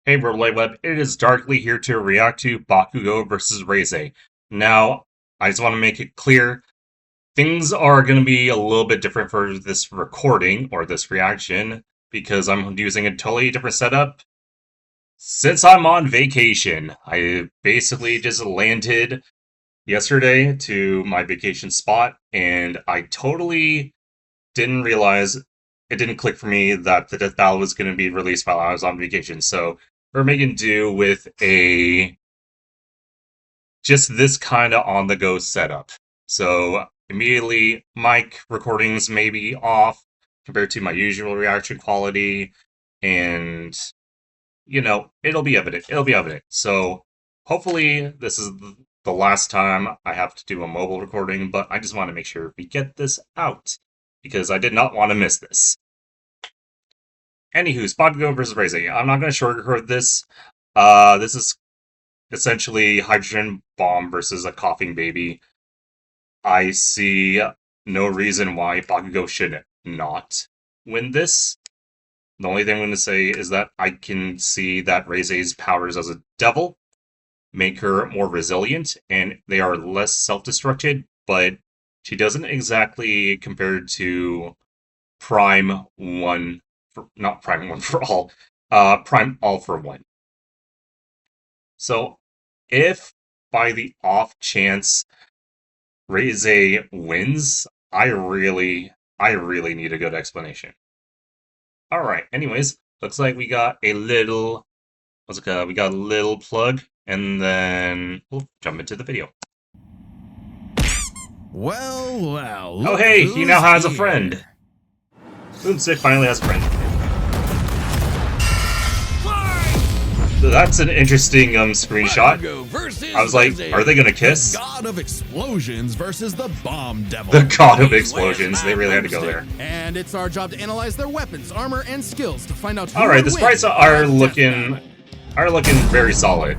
Hey World Wide Web, it is Darkly here to react to Bakugo versus Reze. Now, I just want to make it clear, things are going to be a little bit different for this recording, or this reaction, because I'm using a totally different setup. Since I'm on vacation, I basically just landed yesterday to my vacation spot, and I totally didn't realize, it didn't click for me that the Death Battle was going to be released while I was on vacation, so we're making do with just this kind of on-the-go setup. So immediately, mic recordings may be off compared to my usual reaction quality, and it'll be evident. It'll be evident. So hopefully this is the last time I have to do a mobile recording, but I just want to make sure we get this out because I did not want to miss this. Anywho, Bakugo versus Reze. I'm not going to shortcut this. This is essentially Hydrogen Bomb versus a Coughing Baby. I see no reason why Bakugo should not win this. The only thing I'm going to say is that I can see that Reze's powers as a devil make her more resilient, and they are less self-destructed, but she doesn't exactly compare to Prime 1. Not Prime 1 for all, Prime All for One. So, if by the off chance Reze wins, I really need a good explanation. Alright, anyways, looks like we got a little, we got a little plug, and then we'll jump into the video. Well. Oh hey, he now has a friend. Boomstick finally has a friend. So that's an interesting screenshot. I was like, are they gonna kiss? The god of explosions versus the bomb devil. The god of explosions. They really had to go there. And it's our job to analyze their weapons, armor, and skills to find out who All right, the wins. sprites are looking very solid.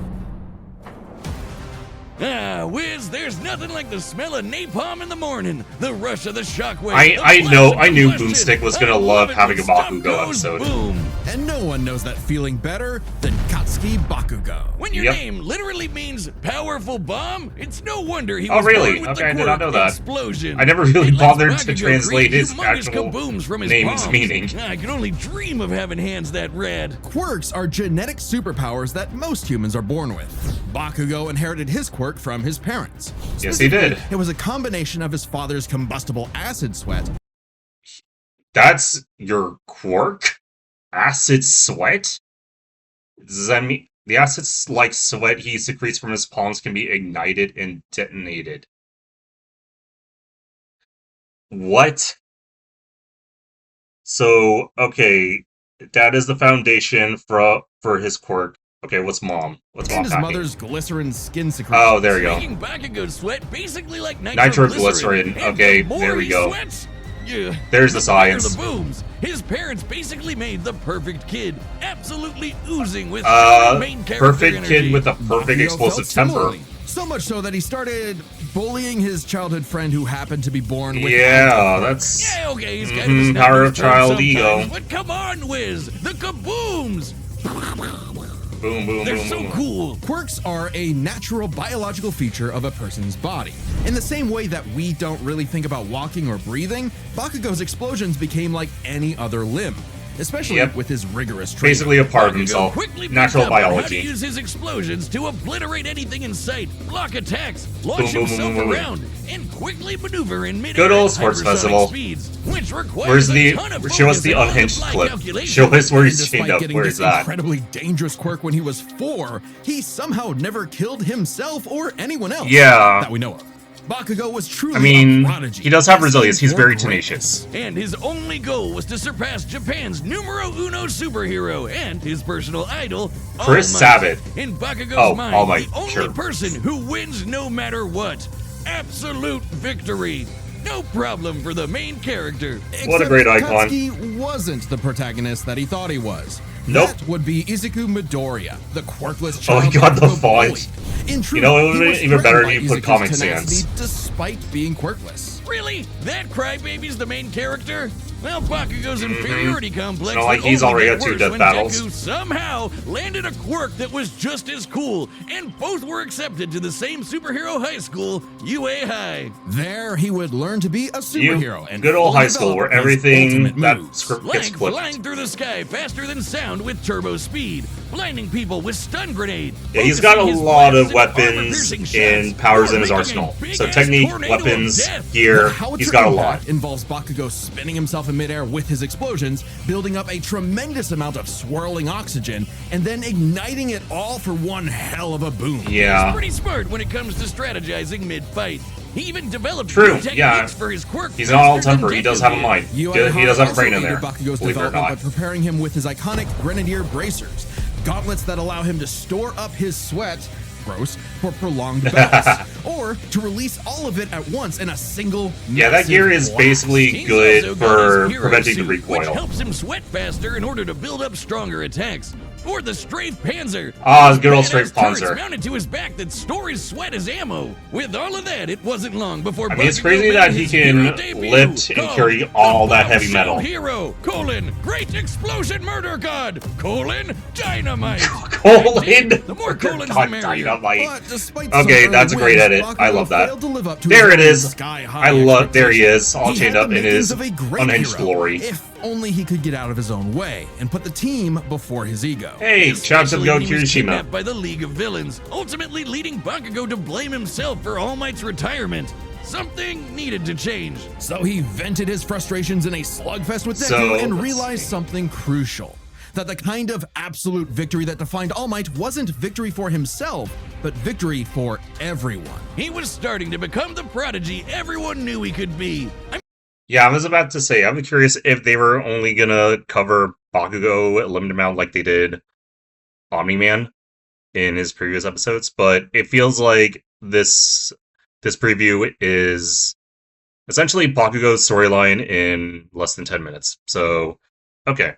Wiz, there's nothing like the smell of napalm in the morning, the rush of the shockwave. I knew Boomstick was gonna love having a Bakugo episode. Boom. And no one knows that feeling better than Katsuki Bakugo. When your name literally means powerful bomb, it's no wonder he Oh, was really? born with Okay, I the did not know that. explosion. I never really It lets bothered to Bakugo translate create his humongous actual kabooms from his name's palms. meaning. I can only dream of having hands that rad. Quirks are genetic superpowers that most humans are born with. Bakugo inherited his quirk from his parents. Yes, he did. It was a combination of his father's combustible acid sweat. That's your quirk? Acid sweat? Does that mean the acid like sweat he secretes from his palms can be ignited and detonated? What? So, okay, that is the foundation for his quirk. Okay, what's mom? What's mom And his packing? mother's glycerin skin secretion. Oh, there you go. Making Bakugo sweat basically like Nitroglycerin. And Okay, the more there we he go. Sweats, yeah, There's the bigger science. The booms. His parents basically made the perfect kid, absolutely oozing with main character perfect energy. kid with a perfect Bakugo explosive felt temper. similarly. So much so that he started bullying his childhood friend who happened to be born with Yeah, that's Yeah, okay, he's kind of a power of snap-loose child sometimes, ego. But come on, Wiz, the kabooms! Boom, boom, They're boom, so boom. cool. Quirks are a natural biological feature of a person's body. In the same way that we don't really think about walking or breathing, Bakugo's explosions became like any other limb, especially with his rigorous training. Basically a part of Bakugo himself. quickly Natural picked up on how to biology. use his explosions to obliterate anything in sight, block attacks, launch Boom, boom, himself boom, boom, boom. around, and quickly maneuver in mid-air Good old at sports hypersonic festival. speeds, which requires Where's a the ton of show us focus the and unhinged on-the-fly clip? calculation. Show us where And he's chained despite up. getting Where this is that? incredibly dangerous quirk when he was 4, he somehow never killed himself or anyone else Yeah. that we know of. Bakugo was truly I mean, a prodigy. he does have resilience. He's For very greatness. tenacious. And his only goal was to surpass Japan's numero uno superhero and his personal idol, Chris All Might. Sabat. In Bakugo's Oh, mind, All Might, the only sure. person who wins no matter what. Absolute victory. No problem for the main character. What a great icon. Katsuki wasn't the protagonist that he thought he was. Nope. That would be Izuku Midoriya, the quirkless Oh my child. God, the Bakugo font. bullied. In truth, You know, it would've he been was even better threatened if you by put Izuku's Comic tenacity Sans. despite being quirkless. Really? That crybaby's the main character? Well, Bakugo's inferiority complex It's not like would he's only already get had 2 worse death when battles. Deku somehow landed a quirk that was just as cool, and both were accepted to the same superhero high school, UA High. There, he would learn to be a superhero and Good old fully high school develop where his everything ultimate that moves. script gets Like flipped. flying through the sky faster than sound with turbo speed, blinding people with stun grenade. Yeah, he's got a focusing his lot of blasts into weapons armor-piercing and shots, powers or in his making a arsenal. So big-ass technique, tornado of weapons, death. gear, The howitzer he's got a lot. impact involves Bakugo spinning himself in midair with his explosions, building up a tremendous amount of swirling oxygen, and then igniting it all for one hell of a boom. Yeah. He's pretty smart when it comes to strategizing mid-fight. He even developed True, new techniques yeah. for his quirk. He's not all faster than temper. He does Deku have a did. mind. UA He does have a also brain in aided there. Bakugo's Believe it or development by not. preparing him with his iconic Grenadier bracers, gauntlets that allow him to store up his sweat, gross, for prolonged battles, or to release all of it at once in a single. Yeah, that gear is massive basically He's good also got for his hero preventing the suit, which recoil. helps him sweat faster in order to build up stronger attacks. Or the Strafe Panzer. Ah, Those good old badass Strafe turrets Panzer. mounted to his back that store his sweat as ammo. With all of that, it wasn't long before I mean, it's Bakugo crazy made that he his can hero debut, lift and called carry the all that heavy Bombshell metal. Hero, Great Explosion Murder God, Dynamite. Colon. The more colons, God, the merrier. Dynamite. But despite Okay, some that's a early great wins, edit. I Bakugo love that. failed to live up to There his it own is. sky-high I love. There he expectations. is, all He chained had up the in makings his of a great unhinged hero, glory. If only he could get out of his own way and put the team before his ego. Hey, shout out to the Especially Go when he was Kirishima. kidnapped by the League of Villains, ultimately leading Bakugo to blame himself for All Might's retirement. Something needed to change. So he vented his frustrations in a slugfest with Deku So, and let's realized see. something crucial. That the kind of absolute victory that defined All Might wasn't victory for himself, but victory for everyone. He was starting to become the prodigy everyone knew he could be. Yeah, I was about to say, I'm curious if they were only gonna cover Bakugo a limited amount like they did Omni-Man in his previous episodes, but it feels like this preview is essentially Bakugo's storyline in less than 10 minutes. So, okay.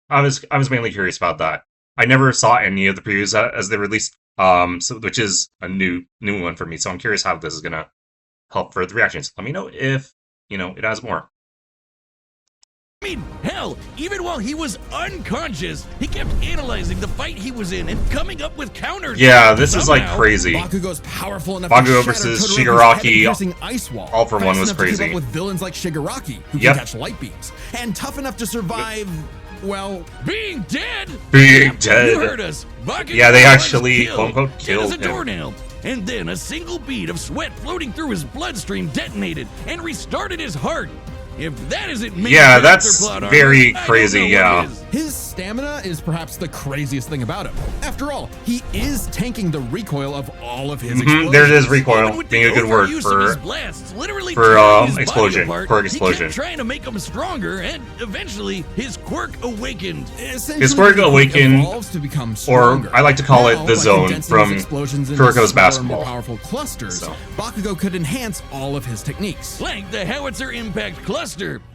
I was mainly curious about that. I never saw any of the previews as they released, which is a new one for me. So I'm curious how this is gonna help for the reactions. Let me know if it has more. I mean, hell, even while he was unconscious, he kept analyzing the fight he was in and coming up with counters. Yeah, this is like Somehow, crazy. Bakugo's powerful enough Bakugo to shatter versus Todoroki's Shigaraki, head-piercing ice wall. all for one fast was enough to keep crazy. up with villains like Shigaraki, who Yep. can catch light beams, and tough enough to survive. Well, Being dead? Being Yep, dead. You heard us. Bakugo Yeah, they was actually, killed, quote-unquote, dead killed as a him. doornail. And then a single bead of sweat floating through his bloodstream detonated and restarted his heart. If that isn't main Yeah, character that's plot armor, very I don't crazy, know what yeah. is. his stamina is perhaps the craziest thing about him. After all, he is tanking the recoil of all of his explosions. There it is, Even recoil, with being a the good word overuse of his for blasts, literally for, tearing his body explosion, apart, quirk He explosion. kept trying to make him stronger, and eventually his quirk awakened. Essentially, His quirk the quirk awakened, evolves to become or stronger. I like to call it Now, the by zone condensing from his explosions into Kuroko's smaller and basketball. more powerful clusters, So. Bakugo could enhance all of his techniques. Like the Howitzer Impact Cluster,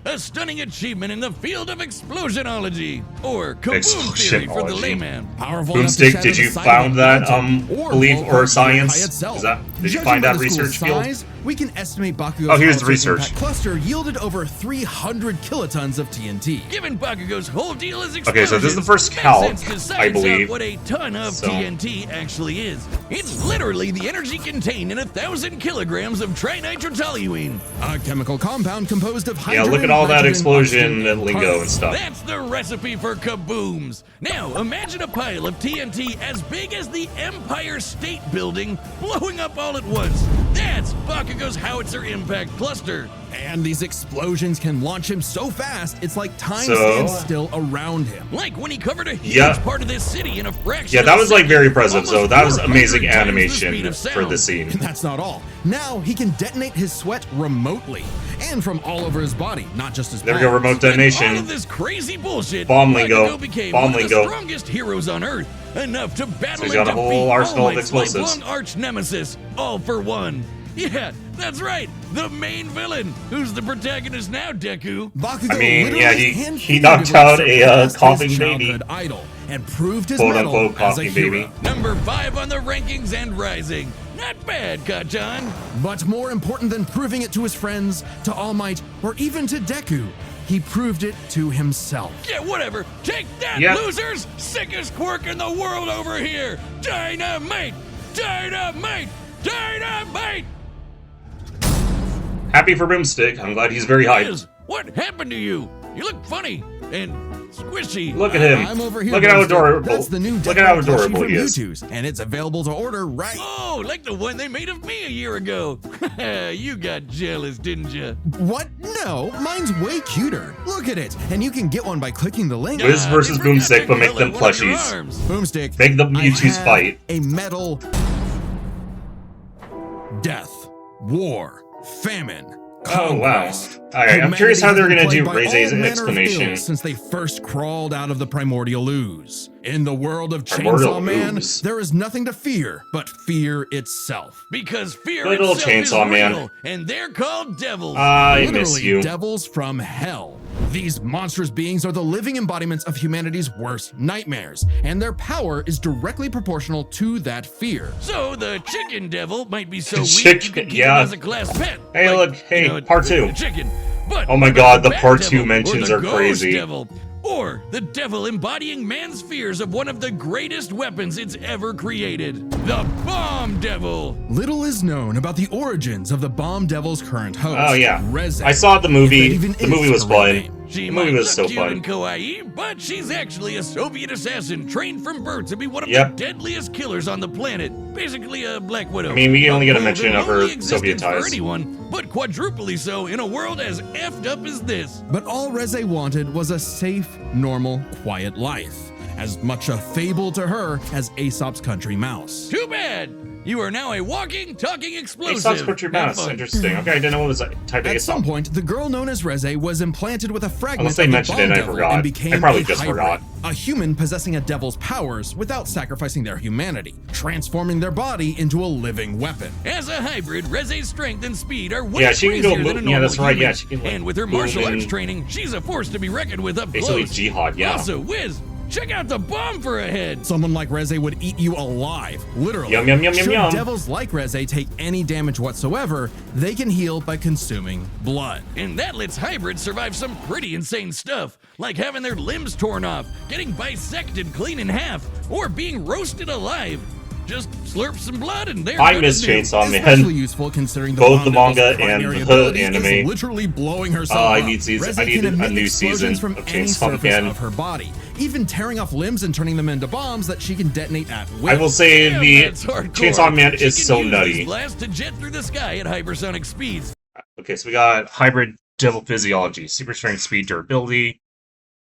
a stunning achievement in the field of explosionology, or kaboom theory for the Explosionology. layman. Powerful enough to Boomstick, shatter did the you side found of a that mountain, belief blow or apart the science? High itself. Did you Judging find by that the school's research field? size, we can estimate Bakugo's Oh, here's the Howitzer research. Impact cluster yielded over 300 kilotons of TNT. Given Bakugo's whole deal is Okay, so this is the first makes calc, sense to science I believe. out what a ton of So. TNT actually is. It's literally the energy contained in 1,000 kilograms of trinitrotoluene. A chemical compound composed of Yeah, hydrogen, look at all that nitrogen, explosion oxygen, and lingo carbon. and stuff. That's the recipe for kabooms. Now, imagine a pile of TNT as big as the Empire State Building blowing up all at once. That's Bakugo's Howitzer Impact Cluster. And these explosions can launch him so fast, it's like time So- stands still around him. Like when he covered a huge Yeah. part of this city in a fraction Yeah, of that a was like second. very impressive. So Almost that was 400 amazing times the animation speed of for sound. the scene. And that's not all. Now he can detonate his sweat remotely and from all over his body, not just his There we go, palms. remote With all detonation. of this crazy bullshit, Bomb lingo. Bakugo became Bomb one lingo. of the strongest heroes on Earth, enough to battle he's got and a whole defeat arsenal of All Might's explosives. lifelong arch nemesis, all for one. Yeah, that's right, the main villain, who's the protagonist now, Deku. Bakugo I mean, literally yeah, he hand-fingedly knocked out a, surpassed his coughing baby. childhood idol and proved his Quote, mettle unquote, as a coughing hero. baby. Number 5 on the rankings and rising. Not bad, Kachan. But more important than proving it to his friends, to All Might, or even to Deku, he proved it to himself. Yeah, whatever. Take that, Yep. losers! Sickest quirk in the world over here! Dynamite! Dynamite! Dynamite! Happy for Boomstick. I'm glad he's very hyped. Liz, what happened to you? You look funny and squishy. Look at him. I'm over here. Look at how Boomstick. adorable. That's the new Look at how Death adorable plushie he from is. Mewtwo's, and it's available to order right. Oh, like the one they made of me a year ago. You got jealous, didn't you? What? No, mine's way cuter. Look at it, and you can get one by clicking the link. Wiz versus Boomstick, but make them plushies. Boomstick. Make the I Mewtwo's have fight. A metal. Death, war, famine. Oh, wow. Conquest. Alright, I'm curious how they're gonna do Humanity has Reze's been plagued by all manner of explanation. ills since they first crawled out of the primordial ooze. In the world of Primordial Chainsaw Man, ooze. there is nothing to fear but fear itself. Because fear Good old itself is Chainsaw Man. real, and they're called devils. I miss Literally you. devils from hell. These monstrous beings are the living embodiments of humanity's worst nightmares, and their power is directly proportional to that fear. So the chicken devil might be so weak Chicken, you could keep yeah. him as a class pet. Hey, Like, look, hey, you know, part two. the chicken. But Oh my what God, about the bat part two devil, mentions or are the ghost crazy. Devil, or the devil embodying man's fears of one of the greatest weapons it's ever created, the bomb devil. Little is known about the origins of the Bomb Devil's current host. Oh, yeah. Reze. I saw the movie. If that even The is movie was her real fun. name. She The movie might was look so cute fun. and kawaii, but she's actually a Soviet assassin trained from birth to be one of Yep. the deadliest killers on the planet. Basically a Black Widow. I mean, we only get a bold mention and of her lonely Soviet existence for ties. anyone, but quadruply so in a world as effed up as this. But all Reze wanted was a safe, normal, quiet life. As much a fable to her as Aesop's country mouse. Too bad. You are now a walking, talking explosive. Aesop's Country Have Mouse. fun. Interesting. Okay, I didn't know it was a type of At some Aesop. point, the girl known as Reze was implanted with a fragment Unless they of the mentioned Bomb it and I Devil forgot. and I became probably a just hybrid, forgot. a human possessing a devil's powers without sacrificing their humanity, transforming their body into a living weapon. As a hybrid, Reze's strength and speed are way Yeah, she can go crazier than a move- normal yeah, that's right, human. yeah, she can, like, and with her move martial arts and- training, she's a force to be reckoned with up Basically, close. jihad, yeah. Also, Wiz, check out the bomb for a head. Someone like Reze would eat you alive, literally. Yum, yum, yum, yum, Should yum. devils like Reze take any damage whatsoever, they can heal by consuming blood. And that lets hybrids survive some pretty insane stuff, like having their limbs torn off, getting bisected clean in half, or being roasted alive. Just slurp some blood and they're I good miss as new. Chainsaw Especially Man. useful considering the Both Bomb the Devil's manga primary and the ability anime. is literally blowing herself I up. need season- Reze I need can a emit new explosions season from of any Chainsaw surface Man. of her body, even tearing off limbs and turning them into bombs that she can detonate at will. I will say Damn, the that's hardcore. Chainsaw Man She is can so use nutty. these blasts to jet through the sky at hypersonic speeds. Okay, so we got hybrid devil physiology, super strength, speed, durability,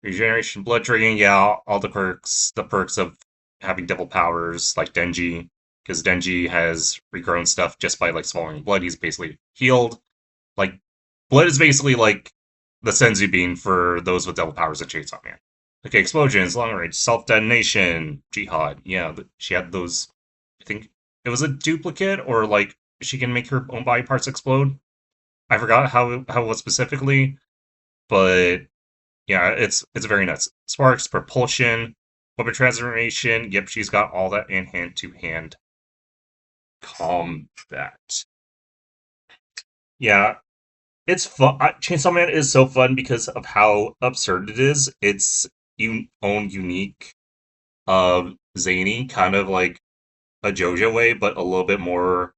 regeneration, blood drinking. Yeah, all the perks of having devil powers, like Denji, because Denji has regrown stuff just by like swallowing blood. He's basically healed. Like blood is basically like the senzu bean for those with devil powers of Chainsaw Man. Okay, explosions, long range, self detonation, jihad. Yeah, she had those. I think it was a duplicate, or like she can make her own body parts explode. I forgot how it was specifically, but yeah, it's very nuts. Sparks, propulsion, weapon transformation. Yep, she's got all that in hand-to-hand combat. Yeah, it's fun. Chainsaw Man is so fun because of how absurd it is. Its own unique, zany, kind of like a JoJo way, but a little bit more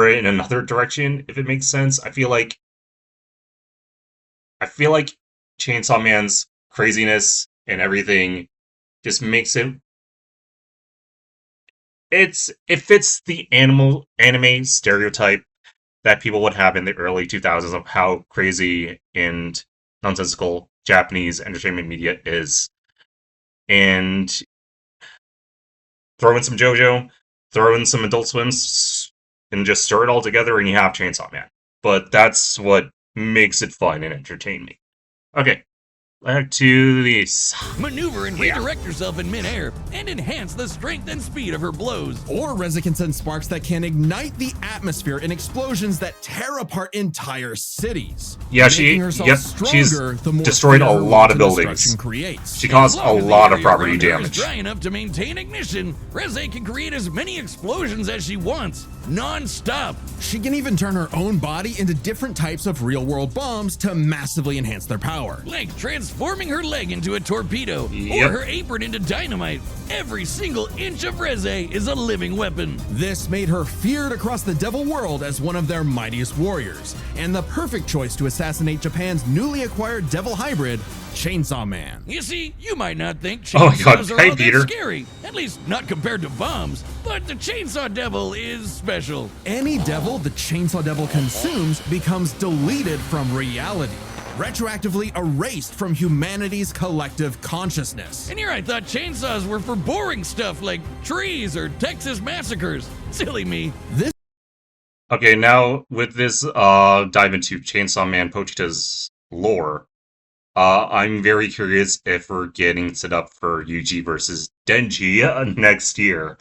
in another direction, if it makes sense. I feel like Chainsaw Man's craziness and everything just makes it fits the anime stereotype that people would have in the early 2000s of how crazy and nonsensical Japanese entertainment media is. And throw in some JoJo, throw in some Adult Swims, and just stir it all together, and you have Chainsaw Man. But that's what makes it fun and entertaining. Okay, Back to these. Maneuver and redirect yourself in midair and enhance the strength and speed of her blows. Or Reze can send sparks that can ignite the atmosphere in explosions that tear apart entire cities. Yeah, she's destroyed a lot of buildings. She caused a lot of property damage. Dry enough to maintain ignition, Reze can create as many explosions as she wants, non-stop. She can even turn her own body into different types of real-world bombs to massively enhance their power. Like transforming her leg into a torpedo, or her apron into dynamite. Every single inch of Reze is a living weapon. This made her feared across the devil world as one of their mightiest warriors, and the perfect choice to assassinate Japan's newly acquired devil hybrid, Chainsaw Man. You see, you might not think Oh my God, chainsaws are hey, all Peter. that scary, at least not compared to bombs, but the Chainsaw Devil is special. Any devil the Chainsaw Devil consumes becomes deleted from reality, retroactively erased from humanity's collective consciousness. And here I thought chainsaws were for boring stuff like trees or Texas massacres. Silly me. This Okay, now with this dive into Chainsaw Man Pochita's lore, I'm very curious if we're getting set up for Yuji versus Denji next year.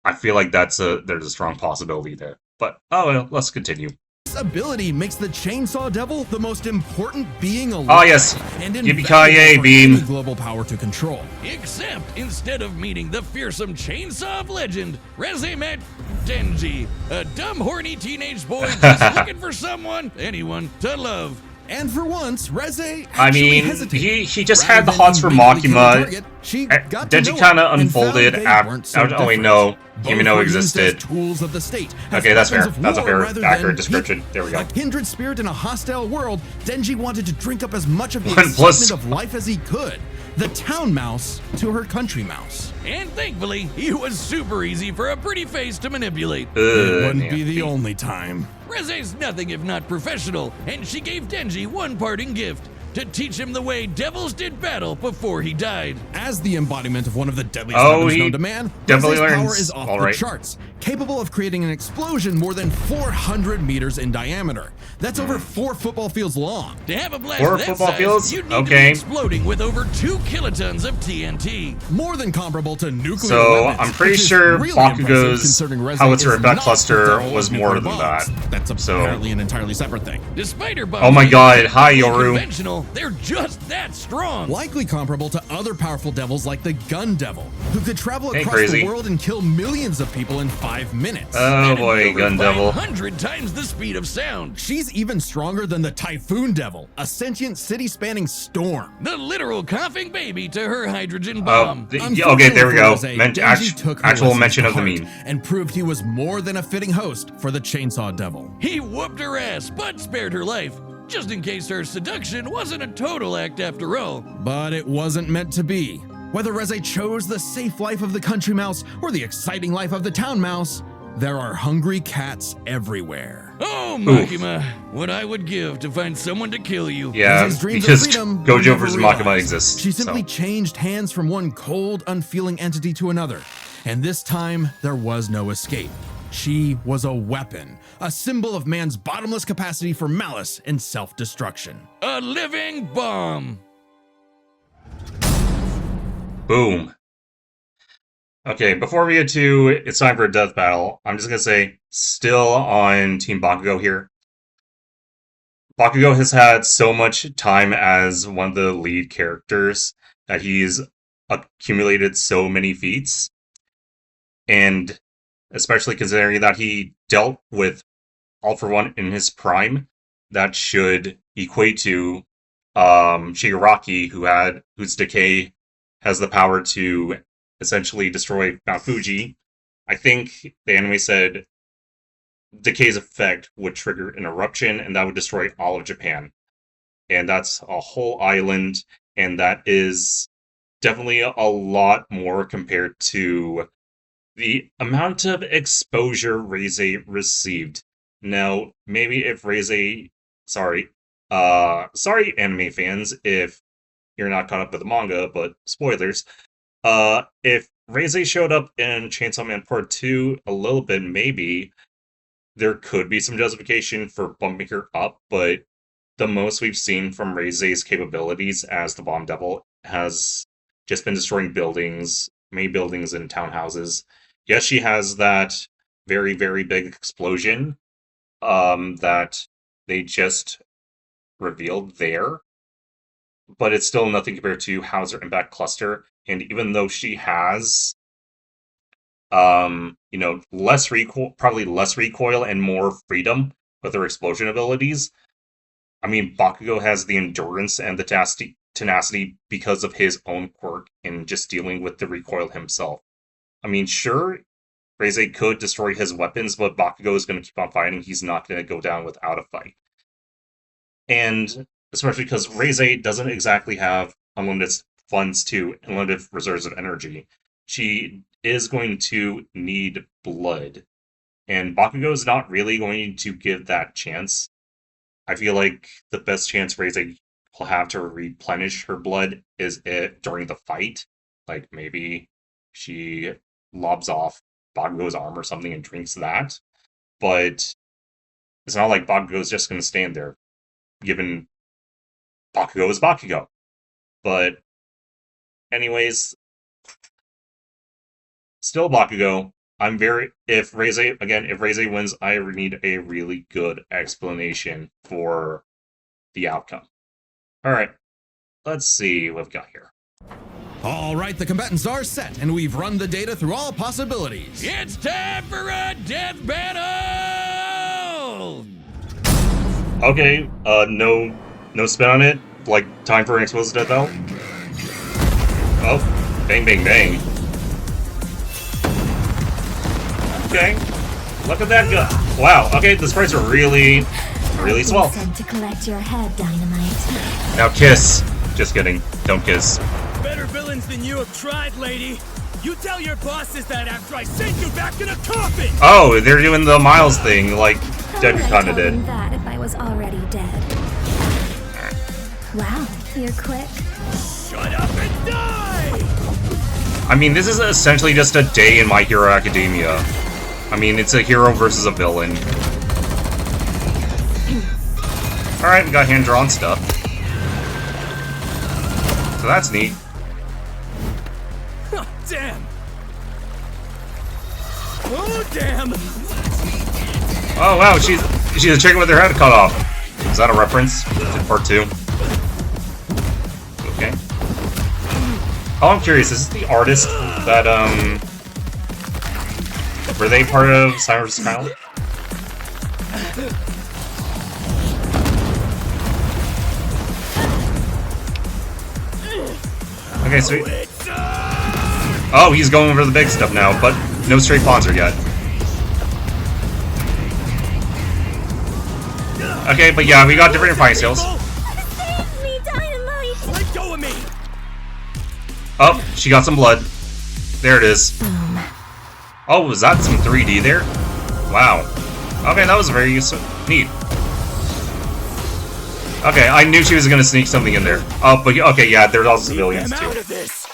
I feel like there's a strong possibility there. But well, let's continue. ability makes the Chainsaw Devil the most important being alive. Oh yes, and Yippee-ki-yay, for Beam. any global power to control. Except instead of meeting the fearsome chainsaw of legend, Reze met Denji, a dumb, horny teenage boy just looking for anyone to love. And for once, Reze I mean, hesitated. he just Rather had the than hots for immediately kill the Makima. target, she got to know Denji kind it of and found unfolded they after. weren't so Oh wait, different. no, Both Himeno were used as existed. tools of the state, as Okay, that's fair. weapons of That's a war fair, rather accurate than description. There we go. A kindred spirit in a hostile world, Denji wanted to drink up as much of the One plus- excitement of life as he could. The town mouse to her country mouse. And thankfully, he was super easy for a pretty face to manipulate. It wouldn't yeah. be the only time. Reze's nothing if not professional, and she gave Denji one parting gift. To teach him the way devils did battle before he died. As the embodiment of one of the deadliest Oh, weapons he known to man, definitely Reze's power learns. is off All the right. charts, capable of creating an explosion more than 400 meters in diameter. That's over 4 football fields long. To have a blast 4 that football size, fields? you'd need to be Okay. exploding with over 2 kilotons of TNT. More than comparable to nuclear So weapons, I'm pretty which is sure really impressive Bakugo's considering Reze howitzer is effect not cluster the devil was of more nuclear than bombs. that. That's So- apparently an entirely separate thing. Despite her bombs Oh my being God, hi, completely Yoru. conventional, they're just that strong. Likely comparable to other powerful devils like the Gun Devil, who could travel Hey, across crazy. the world and kill millions of people in 5 minutes. Oh boy, Gun Devil. 100 times the speed of sound. She's even stronger than the Typhoon Devil, a sentient city-spanning storm. The literal coughing baby to her hydrogen Oh, bomb. okay, there we go. Denji took her Actual lessons mention to of the heart meme. and proved he was more than a fitting host for the Chainsaw Devil. He whooped her ass, but spared her life, just in case her seduction wasn't a total act after all. But it wasn't meant to be. Whether Reze chose the safe life of the country mouse or the exciting life of the town mouse, there are hungry cats everywhere. Oh, Makima, what I would give to find someone to kill you. Yeah, Reze's dreams of because freedom were Gojo never versus realized. Makima exists. She simply so. changed hands from one cold, unfeeling entity to another. And this time, there was no escape. She was a weapon, a symbol of man's bottomless capacity for malice and self-destruction. A living bomb. Boom. Okay, before we get to it's time for a death battle, I'm just gonna say, still on Team Bakugo here. Bakugo has had so much time as one of the lead characters that he's accumulated so many feats. And especially considering that he dealt with All for One in his prime, that should equate to Shigaraki, whose decay has the power to essentially destroy Mount Fuji. I think the anime said Decay's effect would trigger an eruption, and that would destroy all of Japan. And that's a whole island, and that is definitely a lot more compared to the amount of exposure Reze received. Now, maybe if Reze... Sorry, anime fans, if you're not caught up with the manga, but spoilers. If Reze showed up in Chainsaw Man Part 2 a little bit, maybe there could be some justification for bumping her up, but the most we've seen from Reze's capabilities as the Bomb Devil has just been destroying buildings, main buildings and townhouses. Yes, she has that very, very big explosion that they just revealed there, but it's still nothing compared to Hauser Impact Cluster. And even though she has, less recoil, probably less recoil and more freedom with her explosion abilities, I mean, Bakugo has the endurance and the tenacity because of his own quirk in just dealing with the recoil himself. I mean, sure, Reze could destroy his weapons, but Bakugo is going to keep on fighting. He's not going to go down without a fight. And especially because Reze doesn't exactly have unlimited funds to unlimited reserves of energy, she is going to need blood. And Bakugo is not really going to give that chance. I feel like the best chance Reze will have to replenish her blood is during the fight. Like maybe she lobs off Bakugo's arm or something and drinks that. But it's not like Bakugo's just going to stand there, given Bakugo is Bakugo. But anyways, still Bakugo. If Reze wins, I need a really good explanation for the outcome. Alright, let's see what we've got here. All right, the combatants are set, and we've run the data through all possibilities. It's time for a death battle! Okay, no spin on it. Like, time for an explosive death battle. Oh, bang, bang, bang. Okay, look at that gun. Wow, okay, the sprites are really swell. Sent to collect your head, Dynamite. Now kiss. Just kidding. Don't kiss. Better villains than you have tried, lady. You tell your bosses that after I send you back in a coffin! Oh, they're doing the Miles thing, like Deku kinda did. That if I was already dead. Wow, you're quick. Shut up and die! I mean, this is essentially just a day in My Hero Academia. I mean, it's a hero versus a villain. Alright, we got hand-drawn stuff. So that's neat. Oh, damn! Oh, damn! Oh, wow, she's a chicken with her head cut off. Is that a reference to part 2? Okay. Oh, I'm curious, is this the artist that, were they part of Cyrus Kyle? Okay, sweet. Oh, he's going for the big stuff now, but no straight Ponzer yet. Okay, but yeah, we got different fighting styles. Save me, Dynamite! Let go of me! Oh, she got some blood. There it is. Boom. Oh, was that some 3D there? Wow. Okay, that was very neat. Okay, I knew she was gonna sneak something in there. Oh, but okay, yeah, there's also civilians I'm out too. of this.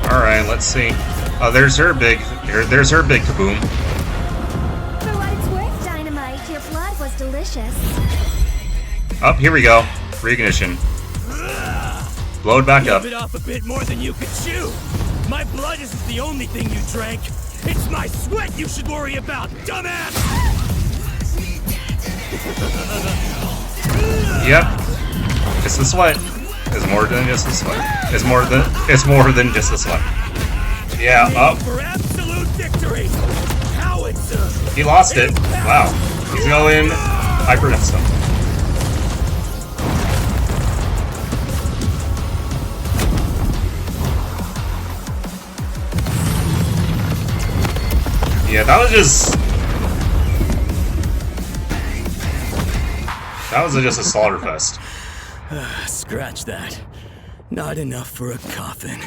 All right, let's see. Oh, there's her big kaboom. For what it's worth, Dynamite, your blood was delicious. Up, here we go. Reignition. Blow it back You up. bit off a bit more than you could chew. My blood isn't the only thing you drank. It's my sweat you should worry about, dumbass! Yep. It's the sweat. It's more than just the sweat. It's more than just the sweat. Yeah, up. For absolute victory! Howitzer! He lost it. Wow. He's going hyper and stuff. Yeah, that was just a slaughter fest. Scratch that. Not enough for a coffin.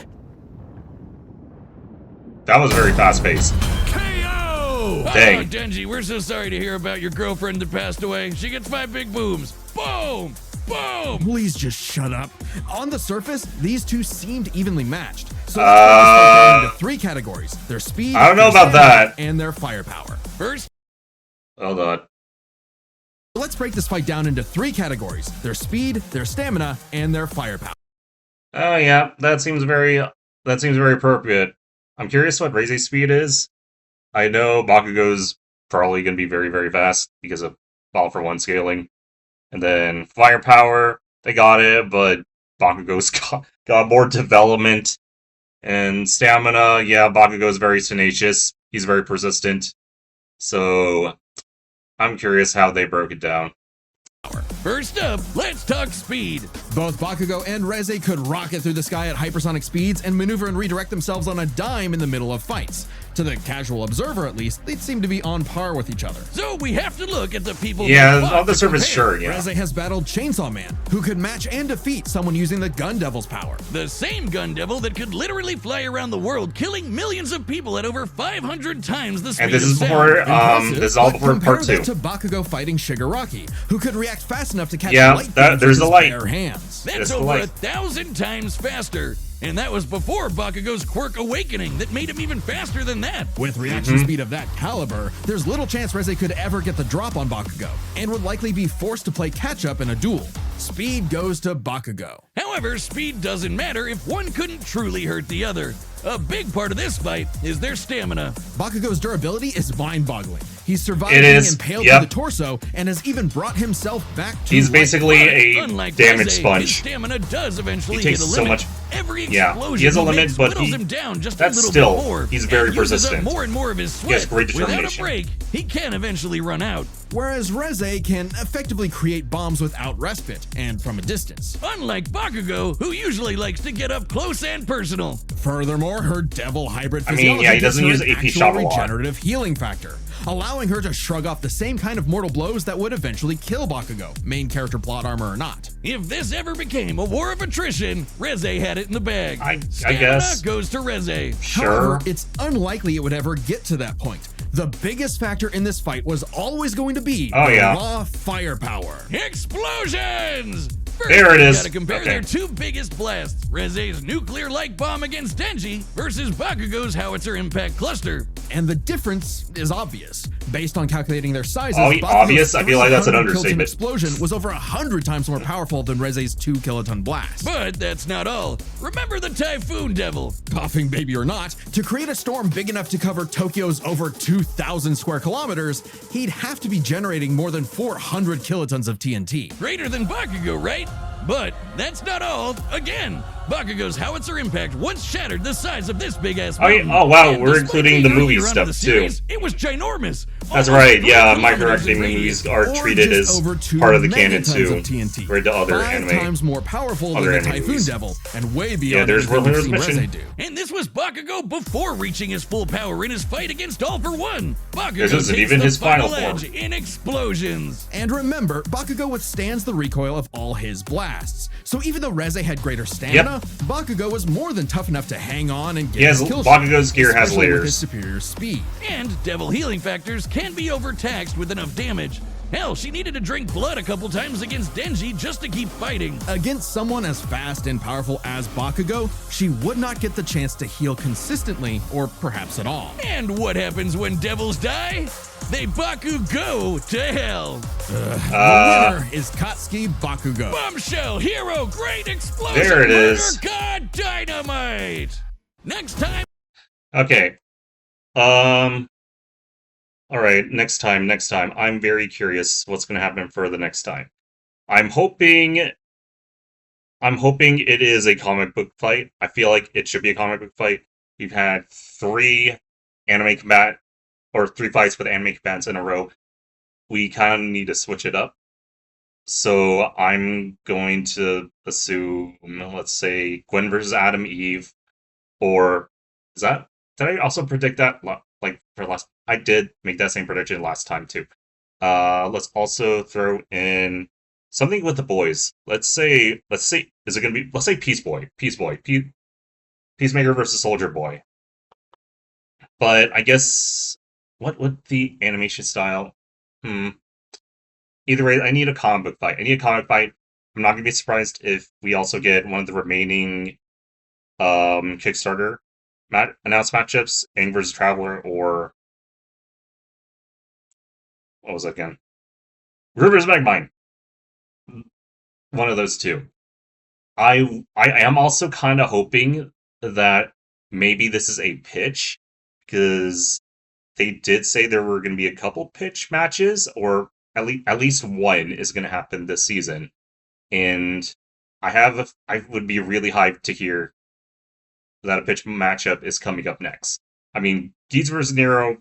That was very fast paced. KO! Dang. Oh, Denji, we're so sorry to hear about your girlfriend that passed away. She gets 5 big booms. Boom! Boom! Please just shut up. On the surface, these two seemed evenly matched. So let's break this fight down into 3 categories: their speed, I don't know their about stamina, that. and their firepower. First, Hold on. Let's break this fight down into 3 categories: their speed, their stamina, and their firepower. Oh yeah, that seems very appropriate. I'm curious what Reze's speed is. I know Bakugo's probably going to be very, very fast because of all for one scaling. And then firepower, they got it, but Bakugo's got more development. And stamina, yeah, Bakugo's very tenacious. He's very persistent. So I'm curious how they broke it down. first up, let's talk speed. Both Bakugo and Reze could rocket through the sky at hypersonic speeds and maneuver and redirect themselves on a dime in the middle of fights. To the casual observer, at least, they seem to be on par with each other. So we have to look at the people. Yeah, who fought on the to surface, compare. sure, yeah. Reze has battled Chainsaw Man, who could match and defeat someone using the Gun Devil's power. The same gun devil that could literally fly around the world, killing millions of people at over 500 times the speed And this of is sound. before, Impressive, this is all but before compare part 2. that to Bakugo fighting Shigaraki, who could react fast enough to catch Yeah, light that- beams there's with the his light. bare hands. That's It's over light. 1,000 times faster. And that was before Bakugo's quirk awakening that made him even faster than that. With reaction speed of that caliber, there's little chance Reze could ever get the drop on Bakugo, and would likely be forced to play catch-up in a duel. Speed goes to Bakugo. However, speed doesn't matter if one couldn't truly hurt the other. A big part of this fight is their stamina. Bakugo's durability is mind-boggling. He's survived It being is, impaled yep. to the torso, and has even brought himself back to He's life. basically But a unlike damage Reze, his sponge. stamina does eventually He takes hit a so limit. much- Every yeah, explosion he has a limit, makes but whittles he- him down just a that's little still- bit more. he's very and uses up persistent. more and more of his sweat. has great Without a determination. break, he can eventually run out. Whereas Reze can effectively create bombs without respite, and from a distance. Unlike Bakugo, who usually likes to get up close and personal. Furthermore, her devil hybrid I mean, physiology yeah, he gives doesn't her use an AP actual shot a lot. regenerative healing factor, allowing her to shrug off the same kind of mortal blows that would eventually kill Bakugo, main character plot armor or not. If this ever became a war of attrition, Reze had it in the bag. I Stamina guess. goes to Reze. Sure. However, it's unlikely it would ever get to that point. The biggest factor in this fight was always going to be Oh, the yeah. raw firepower. Explosions! First, There it we is. Gotta compare Okay. their 2 biggest blasts: Reze's nuclear-like bomb against Denji versus Bakugo's howitzer impact cluster. And the difference is obvious. Based on calculating their sizes, Oh, Bakugo's obvious? I feel like that's an 300 kiloton understatement. explosion was over 100 times more powerful than Reze's 2 kiloton blast. But that's not all. Remember the Typhoon Devil. Coughing baby or not, to create a storm big enough to cover Tokyo's over 2,000 square kilometers, he'd have to be generating more than 400 kilotons of TNT. Greater than Bakugo, right? But that's not all. Again, Bakugo's howitzer impact once shattered the size of this big-ass Oh, yeah. mountain. Oh, wow, And we're despite including being the movie earlier on in stuff, the too. series, It was ginormous. That's Almost right, 3 yeah, kilometers micro-acting in radius. movies are Or treated just as over 2 part of the canon megatons too, of TNT, compared to other 5 anime. times more powerful than other the anime Typhoon movies. Devil, and way beyond there's anything we've World seen Mission. Reze do. And this was Bakugo before reaching his full power in his fight against All for One. Bakugo This isn't takes even the his final edge form. in explosions. And remember, Bakugo withstands the recoil of all his blasts. So even though Reze had greater stamina, Bakugo was more than tough enough to hang on and get Yes, his kill Bakugo's shot, gear has especially with layers. his superior speed. And devil healing factors can be overtaxed with enough damage. Hell, she needed to drink blood a couple times against Denji just to keep fighting. Against someone as fast and powerful as Bakugo, she would not get the chance to heal consistently, or perhaps at all. And what happens when devils die? They Bakugo to hell. The winner is Katsuki Bakugo. Bombshell, hero, great explosion, There it murder, is. god, dynamite. Next time. Okay. All right, next time. I'm very curious what's going to happen for the next time. I'm hoping it is a comic book fight. I feel like it should be a comic book fight. We've had 3 3 fights with anime combatants in a row. We kind of need to switch it up. So I'm going to assume, let's say, Gwen versus Adam Eve, or is that? Did I also predict that like for last? I did make that same prediction last time too. Let's also throw in something with the boys. Let's say, is it gonna be? Let's say Peacemaker versus Soldier Boy. But I guess what would the animation style? Either way, I need a comic book fight. I'm not gonna be surprised if we also get one of the remaining Kickstarter announced matchups, Aang versus Traveler, or what was that again? Rivers Magmine. One of those two. I am also kind of hoping that maybe this is a pitch because they did say there were going to be a couple pitch matches, or at least one is going to happen this season. And I would be really hyped to hear that a pitch matchup is coming up next. I mean, Geats versus Nero,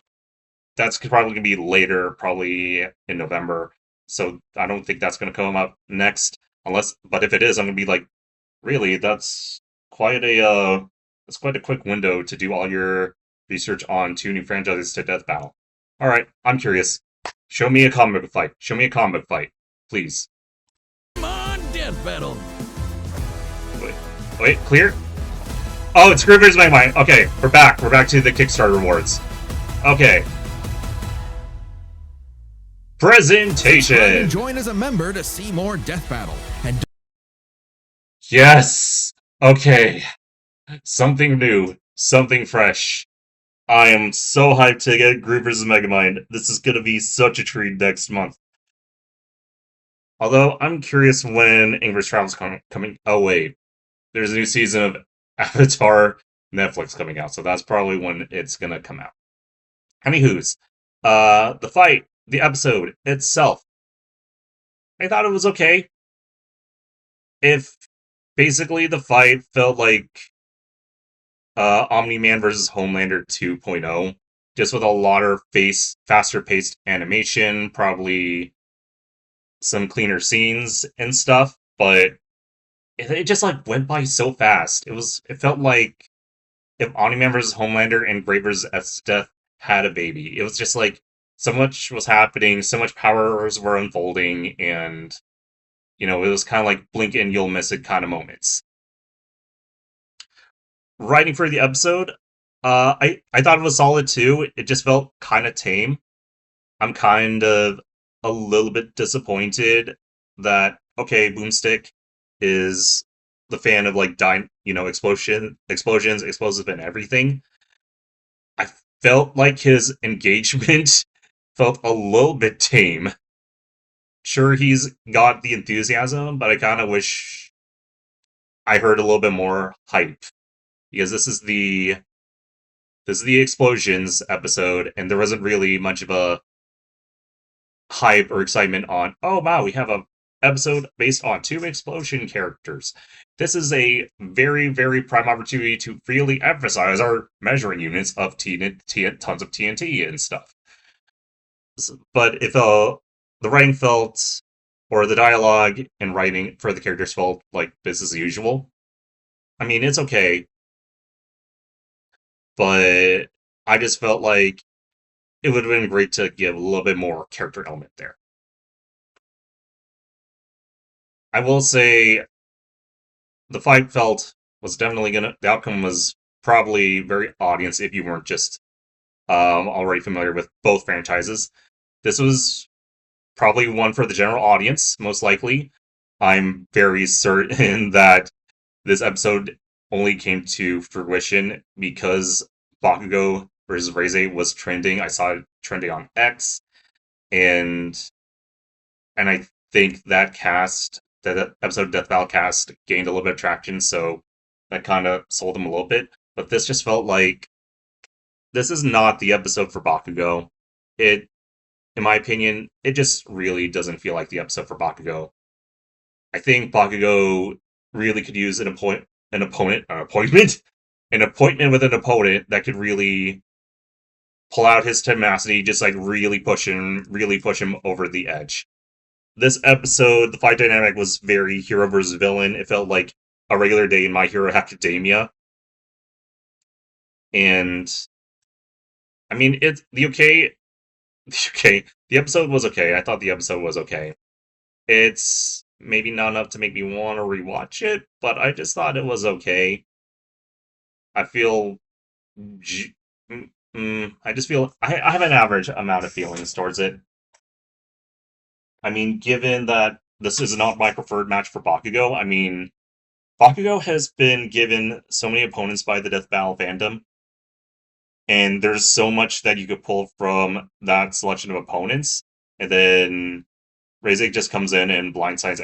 that's probably going to be later, probably in November. So I don't think that's going to come up next, but if it is, I'm going to be like, really, quite a that's quite a quick window to do all your research on two new franchises to Death Battle. All right, I'm curious. Show me a comic book fight. Show me a comic book fight, please. Come on, Death Battle. Wait, clear? Oh, it's Groover's My Mind. Okay, we're back. We're back to the Kickstarter rewards. Okay. Presentation. Join as a member to see more Death Battle. And yes. Okay. Something new. Something fresh. I am so hyped to get Groove vs. Megamind. This is going to be such a treat next month. Although, I'm curious when English Travel's coming. Oh, wait. There's a new season of Avatar Netflix coming out, so that's probably when it's going to come out. Anywho's, the fight, the episode itself, I thought it was okay. If basically the fight felt like Omni-Man versus Homelander 2.0, just with a lot of faster paced animation, probably some cleaner scenes and stuff, but it just like went by so fast. It felt like if Omni-Man versus Homelander and Great vs. Death had a baby. It was just like so much was happening, so much powers were unfolding, and it was kind of like blink and you'll miss it kind of moments. Writing for the episode, I thought it was solid too. It just felt kind of tame. I'm kind of a little bit disappointed that Boomstick is the fan of like explosions, explosive, and everything. I felt like his engagement felt a little bit tame. Sure, he's got the enthusiasm, but I kind of wish I heard a little bit more hype, because this is the explosions episode, and there wasn't really much of a hype or excitement on, oh wow, we have a episode based on two explosion characters. This is a very, very prime opportunity to really emphasize our measuring units of tons of TNT and stuff. But if the writing felt, or the dialogue and writing for the characters felt like business as usual, I mean, it's okay, but I just felt like it would have been great to give a little bit more character element there. I will say the fight was definitely the outcome was probably very audience if you weren't just already familiar with both franchises. This was probably one for the general audience, most likely. I'm very certain that this episode only came to fruition because Bakugo versus Reze was trending. I saw it trending on X, and I think that episode of Death Battle cast gained a little bit of traction, so that kind of sold them a little bit. But this just felt like this is not the episode for Bakugo. In my opinion, it just really doesn't feel like the episode for Bakugo. I think Bakugo really could use an appointment with an opponent that could really pull out his tenacity, just like really push him over the edge. This episode, the fight dynamic was very hero versus villain. It felt like a regular day in My Hero Academia. And I mean, the episode was okay. I thought the episode was okay. It's maybe not enough to make me want to rewatch it, but I just thought it was okay. I feel I just feel I have an average amount of feelings towards it. I mean, given that this is not my preferred match for Bakugo, I mean, Bakugo has been given so many opponents by the Death Battle fandom, and there's so much that you could pull from that selection of opponents, and then Reze just comes in and blindsides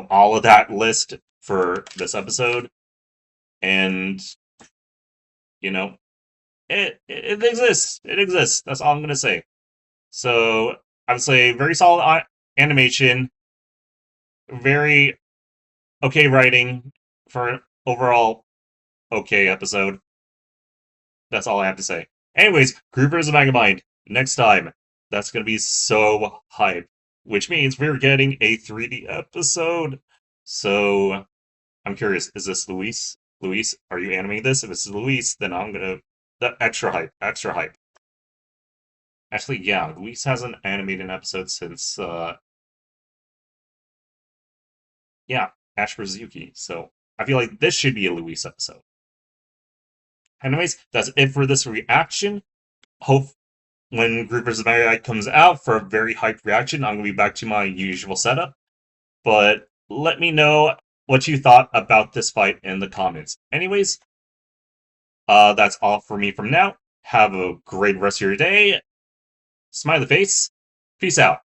all of that list for this episode, and you know, it exists. It exists. That's all I'm gonna say. So I would say very solid animation, very okay writing for an overall okay episode. That's all I have to say. Anyways, Groupers of Megamind. Next time. That's going to be so hype. Which means we're getting a 3D episode. So, I'm curious. Is this Luis? Luis, are you animating this? If it's Luis, then I'm going to... The extra hype. Extra hype. Actually, yeah. Luis hasn't animated an episode since... Ash vs. Yuki. So, I feel like this should be a Luis episode. Anyways, that's it for this reaction. Hope when Group vs. Marriott comes out for a very hyped reaction, I'm going to be back to my usual setup. But let me know what you thought about this fight in the comments. Anyways, that's all for me from now. Have a great rest of your day. Smiley face. Peace out.